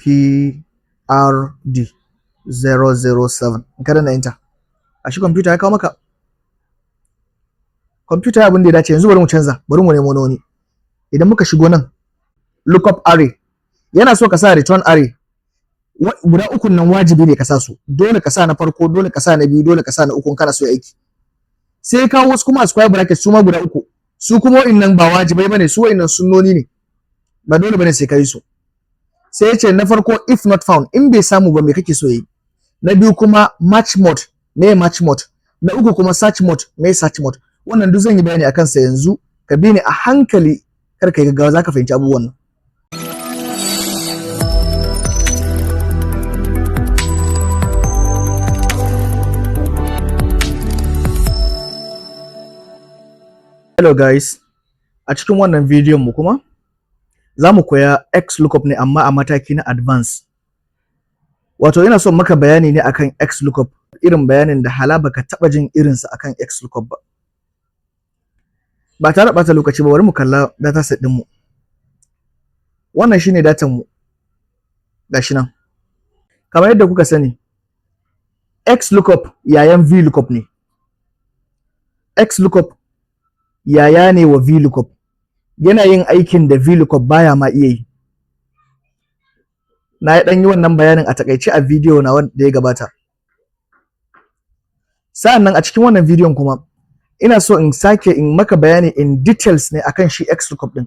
PRD 007 kada na enter. A shi computer ya kawo maka. Computer abin da ya dace yanzu bari mu canza, bari mu nemo wani. Idan muka shigo nan lookup array yana so ka sa return array guda uku nan wajibi ne ka sa su, dole ka sa na farko, dole ka sa na biyu, dole ka sa na uku kana so aiki. Sai kawo wasu kuma square bracket su ma guda uku, su kuma wa'innan ba wajibai bane, su wa'innan sunnoni ne, ba dole bane sai ka yi su. Sai ya ce na farko if not found, in bai samu ba me kake so yi. Na biyu kuma match mode, me match mode. Na uku kuma search mode, me search mode. Wannan duk zan yi bayani akan sa yanzu, ka bi ni a hankali, kar ka yi gaggawa, zaka fahimci abubuwan nan. Hello guys, a cikin wannan bidiyon mu kuma za mu koya XLOOKUP ne amma a mataki na advance. Wato ina son maka bayani ne akan XLOOKUP, irin bayanin da hala baka taba jin irinsa akan XLOOKUP ba. Ba tare da ɓata lokaci ba, bari mu kalla dataset ɗinmu. Wannan shine datan mu, gashi nan. Kamar yadda kuka sani, XLOOKUP yayan VLOOKUP ne. XLOOKUP yaya ne wa VLOOKUP, yana yin aikin da VLOOKUP baya ma iya yi. Na ɗan yi wannan bayanin a takaice a bidiyo na wanda ya gabata. Sa'an nan a cikin wannan bidiyon kuma ina so in sake in maka bayani in details ne akan shi XLOOKUP ɗin,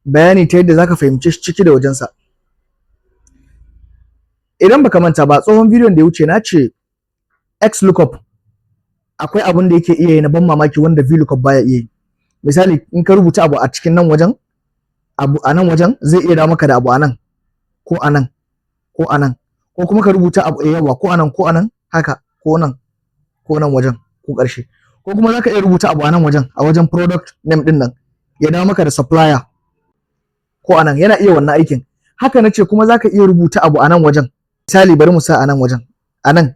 bayani ta yadda zaka fahimce shi ciki da wajensa. Idan baka manta ba, tsohon bidiyon da ya wuce na ce XLOOKUP akwai abin da yake iya yi na ban mamaki wanda VLOOKUP baya iya yi. Misali, in ka rubuta abu a cikin nan wajen, abu a nan wajen zai iya dawo maka da abu a nan, ko a nan, ko a nan, ko kuma ka rubuta abu a yawa ko a nan, ko a nan, haka, ko nan wajen, ko ƙarshe. Ko kuma za ka iya rubuta abu a nan wajen, a wajen product name ɗin nan, ya dawo maka da supplier, ko a nan, yana iya wannan aikin. Haka na ce kuma za ka iya rubuta abu a nan wajen. Misali, bari mu sa a nan wajen, a nan,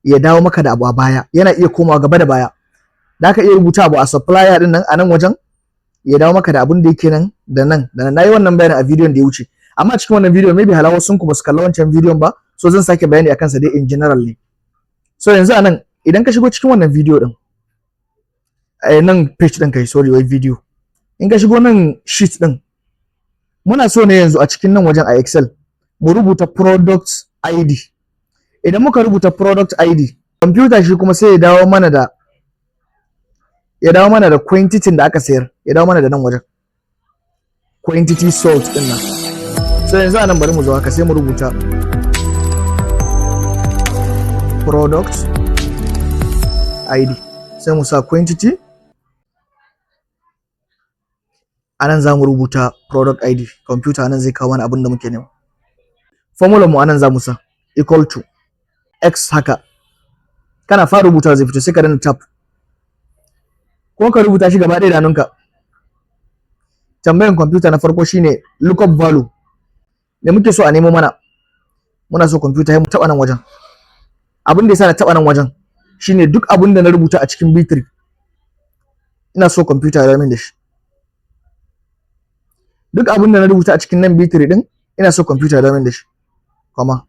ya dawo maka da abu a baya, yana iya komawa gaba da baya. Da ka iya rubuta abu a supplier din nan a nan wajen, ya dawo maka da abin da yake nan da nan da nan. Nayi wannan bayanin a bidiyon da ya wuce, amma cikin wannan bidiyon maybe halawa sun ku ba su kalla wancan bidiyon ba, so zan sake bayani akan sa dai in general ne. So yanzu anan idan ka shigo cikin wannan bidiyo din, nan page din kai, sorry wai video, in ka shigo nan sheet din, muna so ne yanzu a cikin nan wajen a Excel mu rubuta product ID. Idan muka rubuta product ID, computer shi kuma sai ya dawo mana da quantity da aka sayar, ya dawo mana da nan wajen quantity sold din nan. So yanzu anan bari mu zo haka sai mu rubuta product ID, sai mu sa quantity, anan za mu rubuta product ID. Computer anan zai kawo mana abin da muke nema. Formula mu anan za mu sa equal to X haka, kana fara rubuta zai fito, sai ka danna tab, ko ka rubuta shi gaba ɗaya da hannunka. Tambayan computer na farko shine lookup value, me muke so a nemo mana. Muna so computer ya mu taɓa nan wajen. Abin da yasa na taɓa nan wajen shine duk abin da na rubuta a cikin B3 ina so computer ya min da shi. Duk abin da na rubuta a cikin nan B3 din ina so computer ya min da shi. Kuma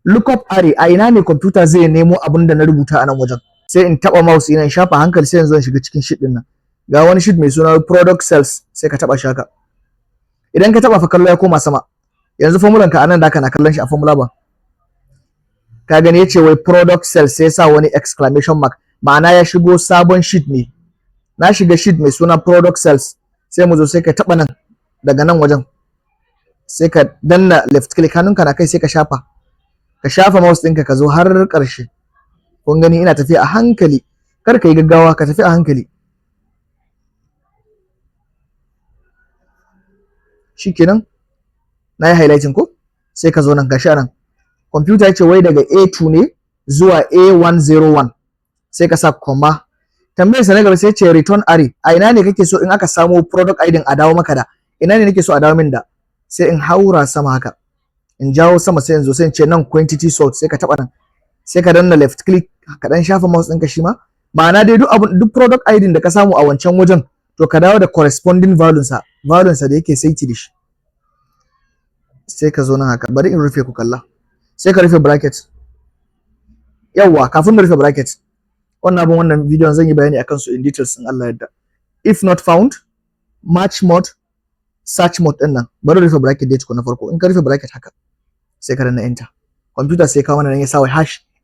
lookup array, a ina ne computer zai nemo abin da na rubuta a nan wajen. Sai in taba mouse ina in shafa hankali, sai yanzu zan shiga cikin sheet din nan. Ga wani sheet mai suna product sales, sai ka taba shi haka. Idan ka taba fa kallo ya koma sama. Yanzu formulan ka anan da kana kallon shi a formula ba. Ka gani yace wai product sales, sai sa wani exclamation mark. Ma'ana ya shigo sabon sheet ne. Na shiga sheet mai suna product sales, sai mu zo sai ka taba nan daga nan wajen. Sai ka danna left click, hannunka na kai sai ka shafa mouse ɗinka ka zo har ƙarshe. Kun gani ina tafiya a hankali, kar ka yi gaggawa, ka tafi a hankali. Shikenan, na yi highlighting ko? Sai ka zo nan, gashi nan. Computer yace wai daga A2 ne zuwa A101, sai ka sa comma. Tambayar sa na gaba sai ce return array, a ina ne kake so in aka samu product ID a dawo maka da? Ina ne nake so a dawo min da? Sai in haura sama haka, in jawo sama, sai yanzu sai in ce nan quantity sold, sai ka taba nan, sai ka danna left click, ka dan shafa mouse ɗinka shi ma. Ma'ana dai duk product ID da ka samu a wancan wajen, to ka dawo da corresponding value sa da yake saiti da shi. sai ka zo nan haka, bari in rufe ku kalla, sai ka rufe bracket. Yawwa, kafin na rufe bracket, wannan bidiyon zan yi bayani akan su in details in Allah yadda. If not found, match mode, search mode din nan, bari rufe bracket dai na farko. In ka rufe bracket haka, sai ka danna enter. Computer sai kawo mana nan ya sa wai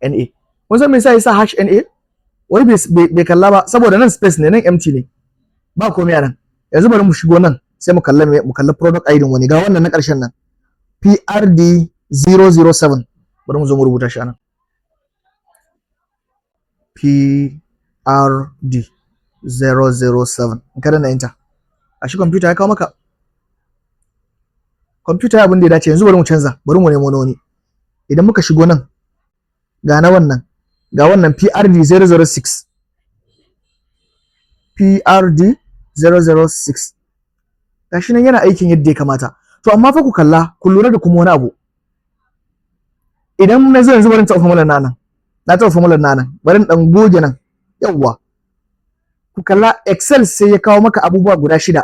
#NA. Kun san me yasa ya sa #NA? Wai bai kalla ba, saboda nan space ne, nan empty ne, ba komai a nan. Yanzu bari mu shigo nan sai mu kalla product ID wani, ga wannan na ƙarshen nan, PRD 007. Bari mu zo mu rubuta shi anan, PRD 007. in ka danna enter, a shi computer ya kawo maka. Computer abin da ya dace. Yanzu bari mu canza, bari mu nemo wani. Idan muka shigo nan, ga na wannan, ga wannan PRD 006, PRD 006, gashi nan yana aikin yadda ya kamata. To amma fa ku kalla, ku lura da kuma wani abu. Idan na zo yanzu bari ta formular nan, na ta formular nan, bari in dan goge nan. Yawwa, ku kalla, Excel sai ya kawo maka abubuwa guda 6.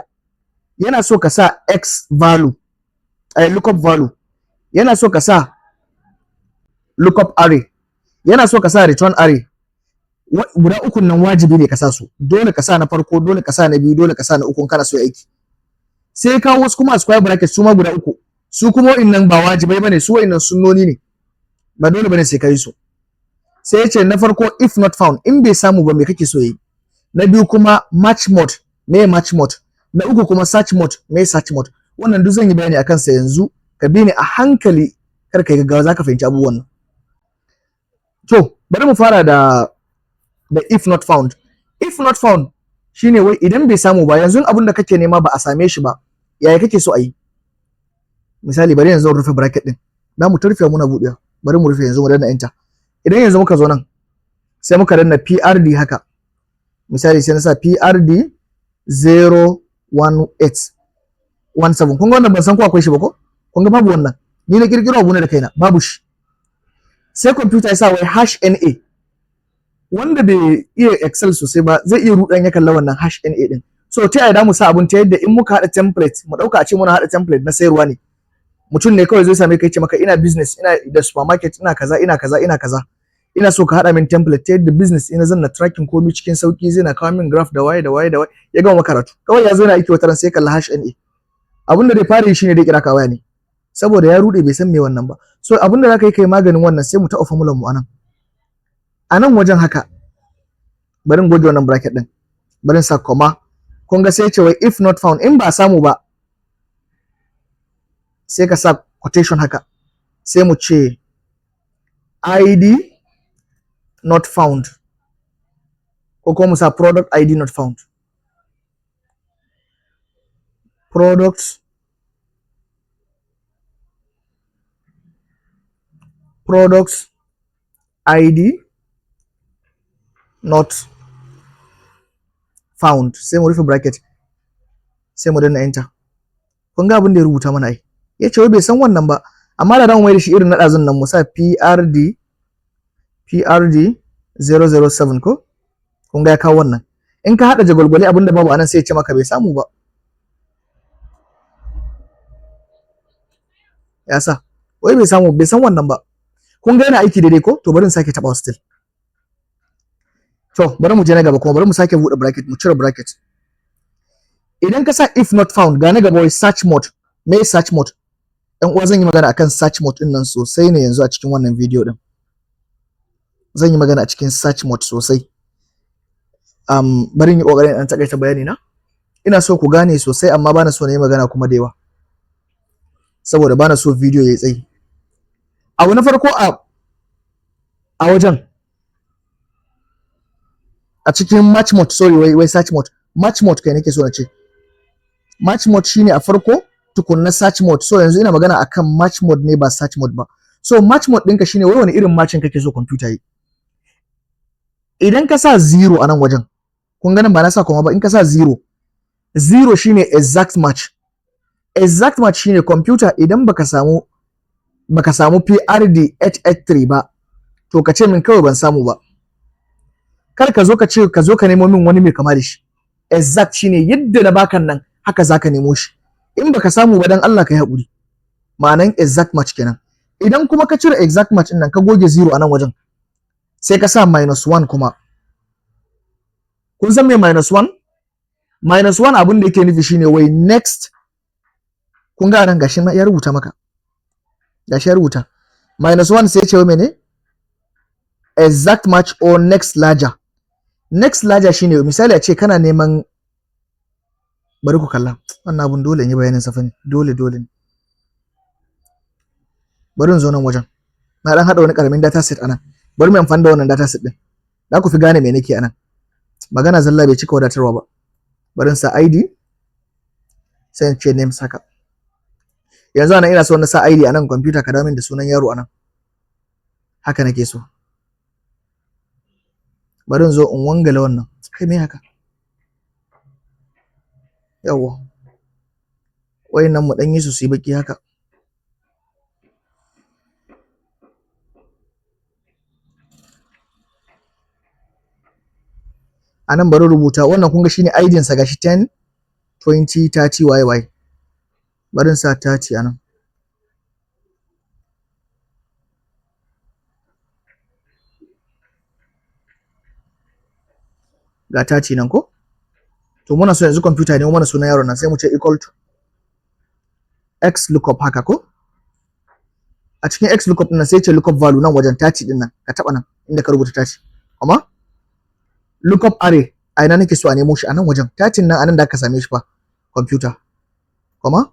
Yana so ka sa X value, lookup value, yana so ka sa lookup array, yana so ka sa return array. Guda ukun nan wajibi ne ka sa su, dole ka sa na farko, dole ka sa na biyu, dole ka sa na uku kana so aiki. Sai kawo wasu kuma square bracket su ma guda uku, su kuma wa'innan ba wajibai bane, su wa'innan sunnoni ne, ba dole bane sai ka yi su. Sai yace na farko if not found, in bai samu ba me kake so yi. Na biyu kuma match mode, me match mode. Na uku kuma search mode, me search mode. Wannan duk zan yi bayani akan sa yanzu, ka bi ni a hankali, kar ka yi gaggawa, zaka fahimci abubuwan nan. To bari mu fara da if not found. If not found shine wai idan bai samu ba, yanzu abin da kake nema ba a same shi ba, yaya kake so a yi? Misali bari yanzu rufe bracket din, na mu tarfe muna buɗewa, bari mu rufe yanzu mu danna enter. Idan yanzu muka zo nan sai muka danna PRD haka, misali sai na sa PRD 01817. kun ga wannan ban san ko akwai shi ba ko? Kun ga babu wannan, ni na kirkiro abu ne da kaina, babu shi. Sai computer ya sa wai #NA. Wanda bai iya Excel sosai ba zai iya rudan ya kalla wannan #NA din. So ta yaya mu sa abun ta yadda in muka hada template, mu dauka a ce muna hada template na sayarwa ne. Mutum ne kawai zai same kai ce maka ina business, ina da supermarket, ina kaza, ina kaza, ina kaza. Ina so ka hada min template ta yadda business ina zan na tracking komai cikin sauki, zai na kawo min graph da waye da waye da waye. Ya gama karatu. Kawai ya zo na aiki wataran sai kalla #NA. Abun da dai fara yi shine dai kira ka waya ne. Saboda ya rude bai san me wannan ba. So abun da zaka yi kai maganin wannan sai mu ta formula mu anan. A nan wajen haka, bari in goge wannan bracket din, bari in sa comma. Kun ga sai ce wai if not found, in ba samu ba sai ka sa quotation haka, sai mu ce ID not found, ko kuma mu sa product ID not found, product ID not found, sai mu rufe bracket, sai mu danna enter. Kun ga abin da ya rubuta mana ai, ya ce wai bai san wannan ba, amma da ran mai da shi irin na ɗazun nan, mu sa PRD 007 ko? Kun ga ya kawo wannan. In ka haɗa jagwalgwale abin da babu anan sai ya ce maka bai samu ba. Ya sa, wai bai samu, bai san wannan ba. Kun ga yana aiki daidai ko? To bari in sake taɓa still. To bari mu je na gaba kuma, bari mu sake buɗe bracket, mu cire bracket. Idan ka sa if not found, ga na gaba wai search mode. Me search mode? Ɗan uwa zan yi magana akan search mode ɗin nan sosai ne yanzu a cikin wannan video ɗin. Zan yi magana a cikin search mode sosai. Bari in yi ƙoƙarin in takaita bayani na. Ina so ku gane sosai amma bana so na yi magana kuma da yawa, saboda bana so video ya yi tsayi. Abu na farko a wajen, a cikin match mode, sorry wai search mode. Match mode kai nake so na ce. Match mode shine a farko tukunna search mode. So yanzu ina magana akan match mode ne ba search mode ba. So match mode ɗinka shine wai wani irin matching kake so computer yi. Idan ka sa 0 a nan wajen, kun ganin ba na sa kuma ba, in ka sa 0 shine exact match. Exact match shine computer idan baka samu PRD 883 ba, to ka ce min kawai ban samu ba. Kar ka zo ka ce ka zo ka nemo min wani mai kama da shi. Exact shine yadda na bakan nan haka zaka nemo shi. In baka samu ba dan Allah ka yi haƙuri. ma'anan exact match kenan. Idan kuma ka cire exact match din nan ka goge 0 a nan wajen sai ka sa -1 kuma. Kun san me -1? -1 abin da yake nufi shine wai next. Kun ga nan gashi ya rubuta maka. Gashi ya rubuta. -1 sai ya ce wai mene? Exact match or next larger. Next larger shine misali a ce kana neman, bari ku kalla. Wannan abun dole in yi bayanin sa fa ne. Dole ne. Bari in zo nan wajen. Na dan hada wani karamin data set anan. Bari mu amfani da wannan data set din. Za ku fi gane me nake anan. Magana zalla bai cika wadatarwa ba. Bari in sa ID sai in ce name saka. Yanzu anan ina so na sa ID anan computer ka dawo min da sunan yaro anan. Haka nake so. Bari in zo in wangala wannan. Kai me haka? Yawwa. Wayannan mu dan yi su yi baki haka. Anan bari rubuta wannan kun ga shine ID sa gashi 10 20 30 yy. Bari in sa 30 anan. Ga 30 nan ko? To muna so yanzu computer ne mana sunan yaron nan sai mu ce equal to XLOOKUP haka ko? A cikin XLOOKUP din nan sai ce lookup value nan wajen 30 din nan ka taba nan inda ka rubuta 30. Amma lookup array a ina nake so a nemo shi a nan wajen 30 nan anan da ka same shi fa computer. Kuma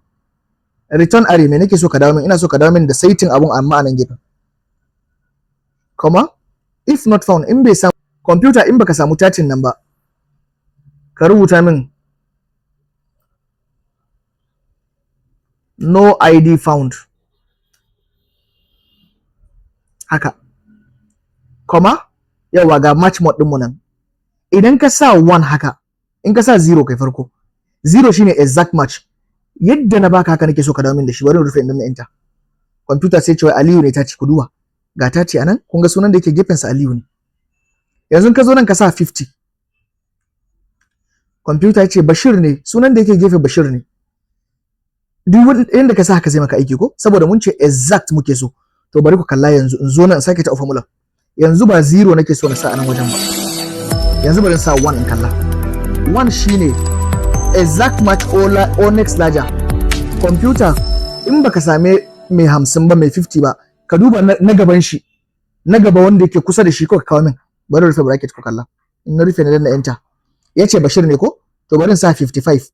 return array me nake so ka dawo min? Ina so ka dawo min da saitin abun amma a nan gefen. Kuma if not found in bai samu computer in baka samu 30 nan ba ka rubuta min no ID found haka. Kuma yawa ga match mode din mu nan. Idan ka sa 1 haka, in ka sa 0 kai farko. 0 shine exact match. Yadda na baka haka nake so ka dawo min da shi. Bari rufe inda na enter. Computer sai ce wai Aliyu ne ta ci ku duba. Ga ta ci anan kun ga sunan da yake gefen sa Aliyu ne. Yanzu ka zo nan ka sa 50. Computer ya ce Bashir ne, sunan da yake gefe Bashir ne. Duk inda ka sa haka zai maka aiki ko? Saboda mun ce exact muke so. To bari ku kalla yanzu in zo nan in sake ta formula. Yanzu ba 0 nake so na sa anan wajen ba. Yanzu bari in sa 1 in kalla. 1 shine exact match or next larger. Computer in baka same mai 50 ba mai 50 ba, ka duba na gaban shi. Na gaba wanda yake kusa da shi ko ka kawo min. Bari rufe bracket ku kalla. In na rufe na danna enter. Yace Bashir ne ko? To bari in sa 55.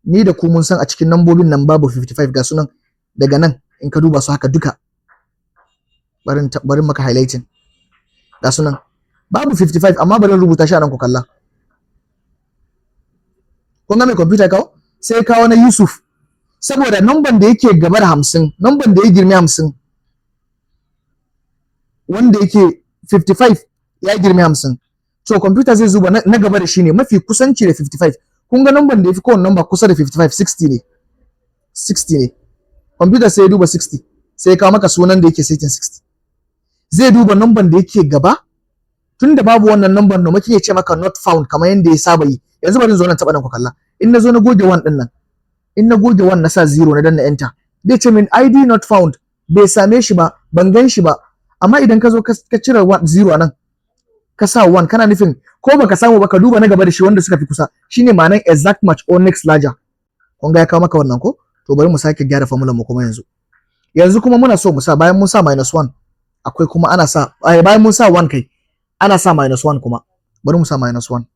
Ni da ku mun san a cikin nambobin nan babu 55 ga sunan daga nan in ka duba su haka duka. Bari maka highlighting. Ga sunan babu 55 amma bari rubuta shi a nan ku kalla. Kun ga mai computer kawo? Sai kawo na Yusuf. Saboda number da yake gaba da 50, number da ya girme 50 wanda yake 55 ya girme 50. So computer zai zuba na gaba da shi ne mafi kusanci da 55. Kun ga number da yafi kowane number kusa da 55 60 ne. 60 ne. Computer sai ya duba 60 sai ya kawo maka sunan da yake setting 60. Zai duba number da yake gaba tunda babu wannan number no maki ya ce maka not found kamar yanda ya saba yi. Yanzu bari zo nan taba nan ku kalla. In na zo na goge 1 din nan. In na goge 1 na sa 0 na danna enter. Zai ce min ID not found. Bai same shi ba, ban gan shi ba. Amma idan ka zo ka cire 0 nan ka sa 1 kana nufin ko baka samu ba ka duba na gaba da shi wanda suka fi kusa shine ma'anar exact match or next larger. Kun ga ya kawo maka wannan ko? To bari mu sake gyara formula mu kuma yanzu. Yanzu kuma muna so mu sa bayan mun sa -1 akwai kuma ana sa bayan mun sa 1 kai ana sa -1 kuma. Bari mu sa -1.